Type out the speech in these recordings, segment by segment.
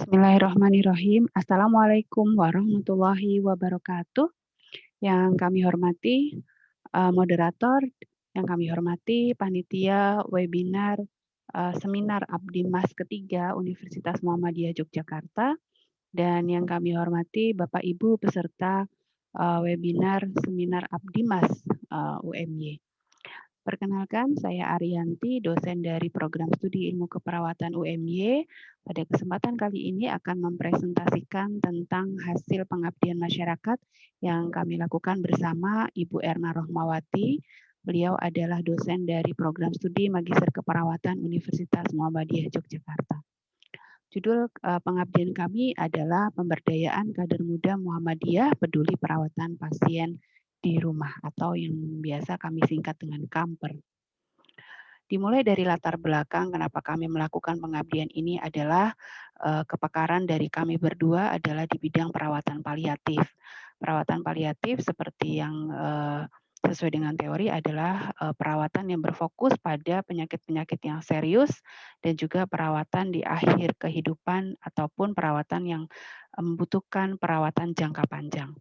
Bismillahirrahmanirrahim. Assalamualaikum warahmatullahi wabarakatuh. Yang kami hormati moderator, yang kami hormati panitia webinar seminar Abdimas ketiga Universitas Muhammadiyah Yogyakarta, dan yang kami hormati Bapak Ibu peserta webinar seminar Abdimas UMY. Perkenalkan, saya Ariyanti, dosen dari Program Studi Ilmu Keperawatan UMY. Pada kesempatan kali ini akan mempresentasikan tentang hasil pengabdian masyarakat yang kami lakukan bersama Ibu Erna Rohmawati. Beliau adalah dosen dari Program Studi Magister Keperawatan Universitas Muhammadiyah Yogyakarta. Judul pengabdian kami adalah Pemberdayaan Kader Muda Muhammadiyah Peduli Perawatan Pasien di Rumah, atau yang biasa kami singkat dengan KAMPER. Dimulai dari latar belakang kenapa kami melakukan pengabdian ini adalah kepakaran dari kami berdua adalah di bidang perawatan paliatif. Perawatan paliatif seperti yang sesuai dengan teori adalah perawatan yang berfokus pada penyakit-penyakit yang serius dan juga perawatan di akhir kehidupan ataupun perawatan yang membutuhkan perawatan jangka panjang.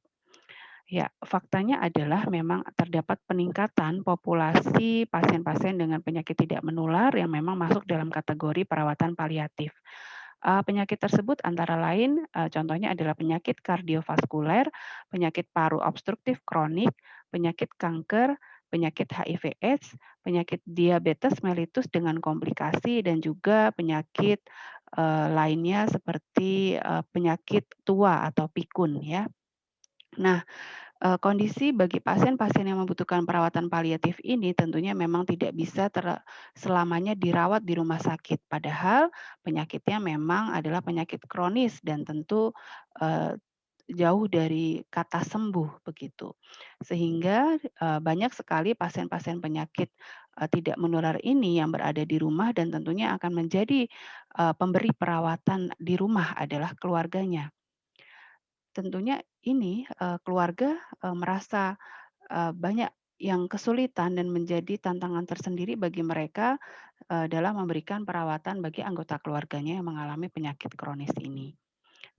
Ya, faktanya adalah memang terdapat peningkatan populasi pasien-pasien dengan penyakit tidak menular yang memang masuk dalam kategori perawatan paliatif. Penyakit tersebut antara lain contohnya adalah penyakit kardiovaskuler, penyakit paru obstruktif kronik, penyakit kanker, penyakit HIV/AIDS, penyakit diabetes mellitus dengan komplikasi, dan juga penyakit lainnya seperti penyakit tua atau pikun ya. Nah, kondisi bagi pasien-pasien yang membutuhkan perawatan paliatif ini tentunya memang tidak bisa selamanya dirawat di rumah sakit. Padahal penyakitnya memang adalah penyakit kronis dan tentu jauh dari kata sembuh begitu. Sehingga banyak sekali pasien-pasien penyakit tidak menular ini yang berada di rumah, dan tentunya akan menjadi pemberi perawatan di rumah adalah keluarganya. Tentunya ini keluarga merasa banyak yang kesulitan dan menjadi tantangan tersendiri bagi mereka dalam memberikan perawatan bagi anggota keluarganya yang mengalami penyakit kronis ini.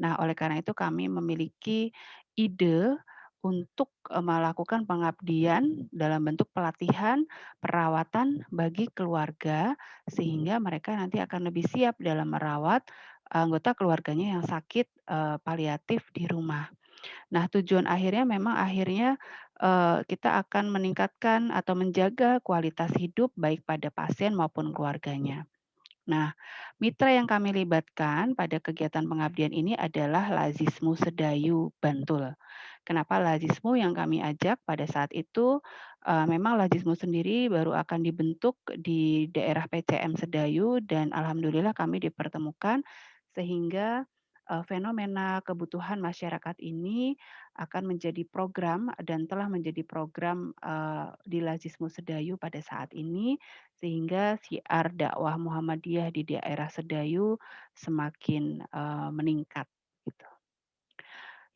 Nah, oleh karena itu kami memiliki ide untuk melakukan pengabdian dalam bentuk pelatihan perawatan bagi keluarga, sehingga mereka nanti akan lebih siap dalam merawat anggota keluarganya yang sakit paliatif di rumah. Nah, tujuan akhirnya memang kita akan meningkatkan atau menjaga kualitas hidup baik pada pasien maupun keluarganya. Nah, mitra yang kami libatkan pada kegiatan pengabdian ini adalah Lazismu Sedayu Bantul. Kenapa Lazismu yang kami ajak pada saat itu? Memang Lazismu sendiri baru akan dibentuk di daerah PCM Sedayu, dan alhamdulillah kami dipertemukan sehingga fenomena kebutuhan masyarakat ini akan menjadi program dan telah menjadi program di Lazismu Sedayu pada saat ini, sehingga siar dakwah Muhammadiyah di daerah Sedayu semakin meningkat gitu.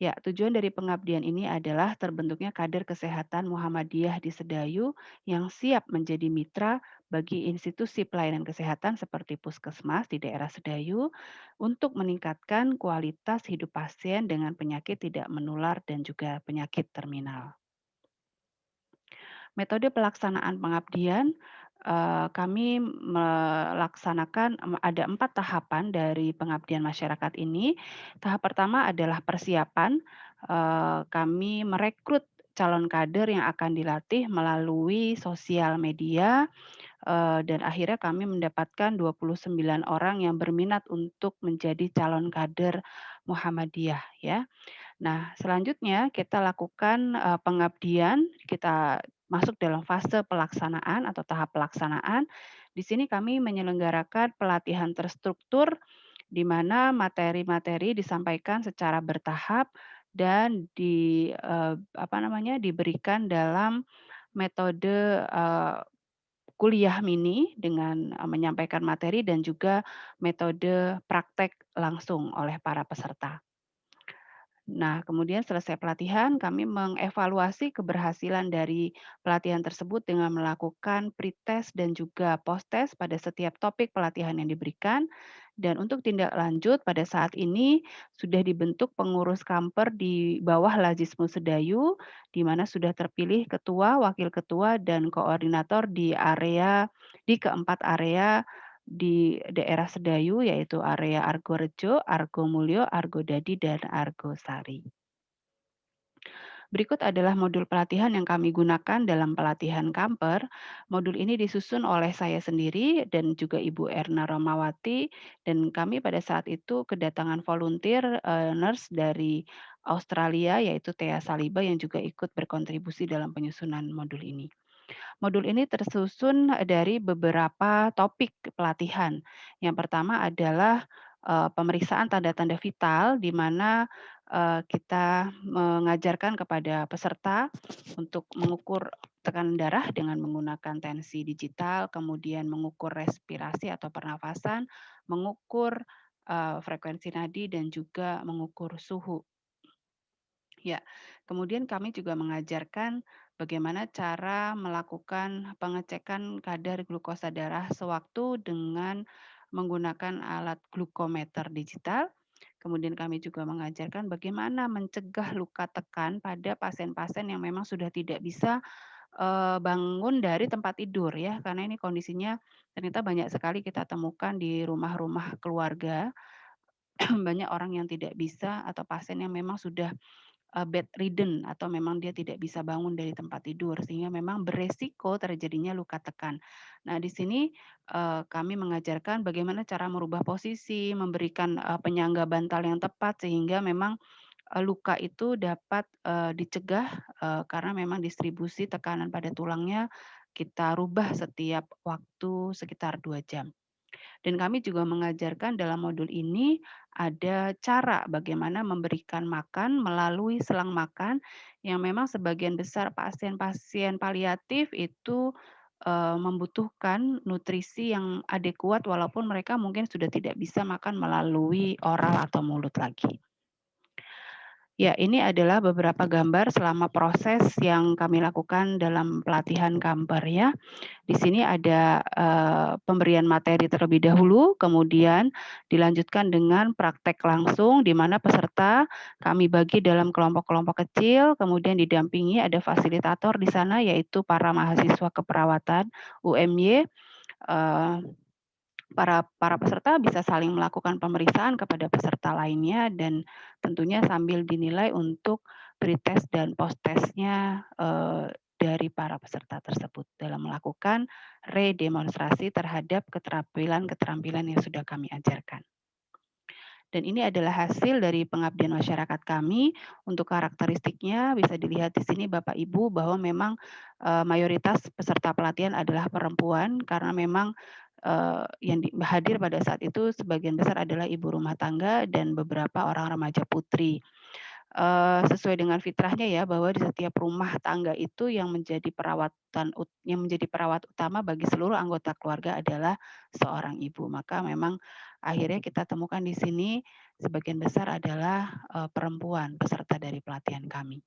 Ya, tujuan dari pengabdian ini adalah terbentuknya kader kesehatan Muhammadiyah di Sedayu yang siap menjadi mitra bagi institusi pelayanan kesehatan seperti puskesmas di daerah Sedayu untuk meningkatkan kualitas hidup pasien dengan penyakit tidak menular dan juga penyakit terminal. Metode pelaksanaan pengabdian, kami melaksanakan ada 4 tahapan dari pengabdian masyarakat ini. Tahap pertama adalah persiapan, kami merekrut calon kader yang akan dilatih melalui sosial media, dan akhirnya kami mendapatkan 29 orang yang berminat untuk menjadi calon kader Muhammadiyah ya. Nah, selanjutnya kita lakukan pengabdian, kita masuk dalam fase pelaksanaan atau tahap pelaksanaan. Di sini kami menyelenggarakan pelatihan terstruktur di mana materi-materi disampaikan secara bertahap dan diberikan dalam metode kuliah mini dengan menyampaikan materi dan juga metode praktek langsung oleh para peserta. Nah, kemudian selesai pelatihan, kami mengevaluasi keberhasilan dari pelatihan tersebut dengan melakukan pretest dan juga post-test pada setiap topik pelatihan yang diberikan. Dan untuk tindak lanjut, pada saat ini sudah dibentuk pengurus kamper di bawah Lajismu Sedayu, di mana sudah terpilih ketua, wakil ketua, dan koordinator di keempat area di daerah Sedayu, yaitu area Argorejo, Argomulyo, Argodadi, dan Argosari. Berikut adalah modul pelatihan yang kami gunakan dalam pelatihan kamper. Modul ini disusun oleh saya sendiri dan juga Ibu Erna Romawati, dan kami pada saat itu kedatangan volunteer nurse dari Australia, yaitu Thea Saliba, yang juga ikut berkontribusi dalam penyusunan modul ini. Modul ini tersusun dari beberapa topik pelatihan. Yang pertama adalah, pemeriksaan tanda-tanda vital, di mana, kita mengajarkan kepada peserta untuk mengukur tekanan darah dengan menggunakan tensi digital, kemudian mengukur respirasi atau pernafasan, mengukur, frekuensi nadi, dan juga mengukur suhu. Ya, kemudian kami juga mengajarkan bagaimana cara melakukan pengecekan kadar glukosa darah sewaktu dengan menggunakan alat glukometer digital. Kemudian kami juga mengajarkan bagaimana mencegah luka tekan pada pasien-pasien yang memang sudah tidak bisa bangun dari tempat tidur ya, karena ini kondisinya ternyata banyak sekali kita temukan di rumah-rumah keluarga, banyak orang yang tidak bisa atau pasien yang memang sudah bedridden atau memang dia tidak bisa bangun dari tempat tidur, sehingga memang beresiko terjadinya luka tekan. Nah, di sini, kami mengajarkan bagaimana cara merubah posisi, memberikan, penyangga bantal yang tepat sehingga memang, luka itu dapat, dicegah, karena memang distribusi tekanan pada tulangnya kita rubah setiap waktu sekitar 2 jam. Dan kami juga mengajarkan dalam modul ini ada cara bagaimana memberikan makan melalui selang makan yang memang sebagian besar pasien-pasien paliatif itu, membutuhkan nutrisi yang adekuat walaupun mereka mungkin sudah tidak bisa makan melalui oral atau mulut lagi. Ya, ini adalah beberapa gambar selama proses yang kami lakukan dalam pelatihan kamper ya. Di sini ada, pemberian materi terlebih dahulu, kemudian dilanjutkan dengan praktek langsung di mana peserta kami bagi dalam kelompok-kelompok kecil, kemudian didampingi ada fasilitator di sana yaitu para mahasiswa keperawatan UMY, eee, para para peserta bisa saling melakukan pemeriksaan kepada peserta lainnya dan tentunya sambil dinilai untuk pretest dan post-test-nya, dari para peserta tersebut dalam melakukan redemonstrasi terhadap keterampilan-keterampilan yang sudah kami ajarkan. Dan ini adalah hasil dari pengabdian masyarakat kami. Untuk karakteristiknya bisa dilihat di sini Bapak Ibu bahwa memang, mayoritas peserta pelatihan adalah perempuan karena memang, yang hadir pada saat itu sebagian besar adalah ibu rumah tangga dan beberapa orang remaja putri. Sesuai dengan fitrahnya ya, bahwa di setiap rumah tangga itu yang menjadi perawat utama bagi seluruh anggota keluarga adalah seorang ibu. Maka memang akhirnya kita temukan di sini sebagian besar adalah, perempuan peserta dari pelatihan kami.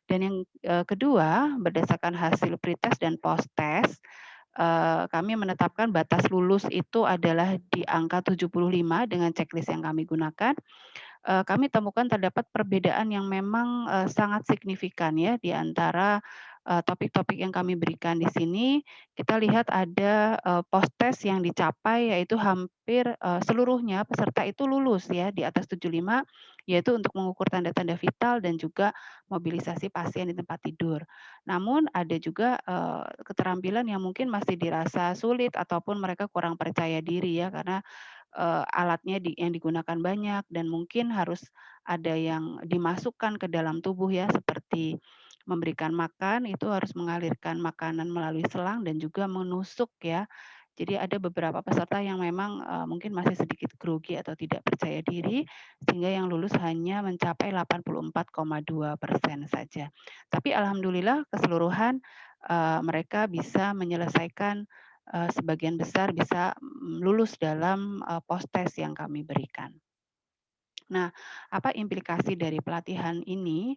Dan yang, kedua, berdasarkan hasil pretest dan post-test, kami menetapkan batas lulus itu adalah di angka 75 dengan checklist yang kami gunakan. Kami temukan terdapat perbedaan yang memang, sangat signifikan ya di antara, topik-topik yang kami berikan di sini. Kita lihat ada, post-test yang dicapai yaitu hampir, seluruhnya peserta itu lulus ya di atas 75, yaitu untuk mengukur tanda-tanda vital dan juga mobilisasi pasien di tempat tidur. Namun ada juga, keterampilan yang mungkin masih dirasa sulit ataupun mereka kurang percaya diri ya karena alatnya yang digunakan banyak dan mungkin harus ada yang dimasukkan ke dalam tubuh ya, seperti memberikan makan, itu harus mengalirkan makanan melalui selang dan juga menusuk ya. Jadi ada beberapa peserta yang memang, mungkin masih sedikit grogi atau tidak percaya diri, sehingga yang lulus hanya mencapai 84,2% saja. Tapi alhamdulillah keseluruhan, mereka bisa menyelesaikan, sebagian besar bisa, lulus dalam, post test yang kami berikan. Nah, apa implikasi dari pelatihan ini?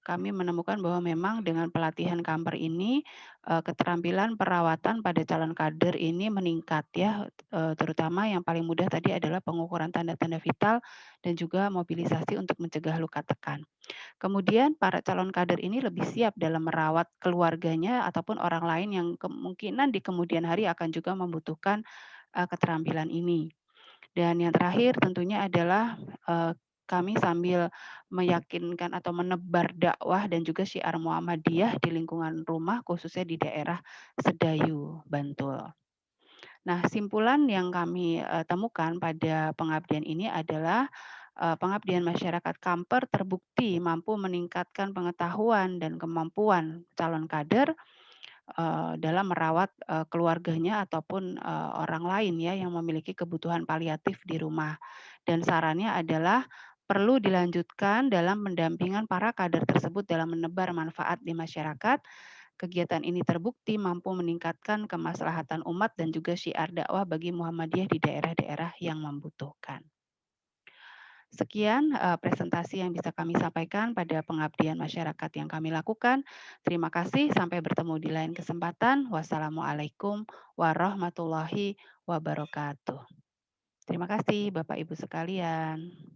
Kami menemukan bahwa memang dengan pelatihan Kamper ini, keterampilan perawatan pada calon kader ini meningkat ya, terutama yang paling mudah tadi adalah pengukuran tanda-tanda vital dan juga mobilisasi untuk mencegah luka tekan. Kemudian para calon kader ini lebih siap dalam merawat keluarganya ataupun orang lain yang kemungkinan di kemudian hari akan juga membutuhkan, keterampilan ini. Dan yang terakhir tentunya adalah, kami sambil meyakinkan atau menebar dakwah dan juga syiar Muhammadiyah di lingkungan rumah khususnya di daerah Sedayu, Bantul. Nah, simpulan yang kami, temukan pada pengabdian ini adalah, pengabdian masyarakat Kamper terbukti mampu meningkatkan pengetahuan dan kemampuan calon kader, dalam merawat, keluarganya ataupun, orang lain ya yang memiliki kebutuhan paliatif di rumah. Dan sarannya adalah perlu dilanjutkan dalam pendampingan para kader tersebut dalam menebar manfaat di masyarakat. Kegiatan ini terbukti mampu meningkatkan kemaslahatan umat dan juga syiar dakwah bagi Muhammadiyah di daerah-daerah yang membutuhkan. Sekian, presentasi yang bisa kami sampaikan pada pengabdian masyarakat yang kami lakukan. Terima kasih, sampai bertemu di lain kesempatan. Wassalamualaikum warahmatullahi wabarakatuh. Terima kasih Bapak Ibu sekalian.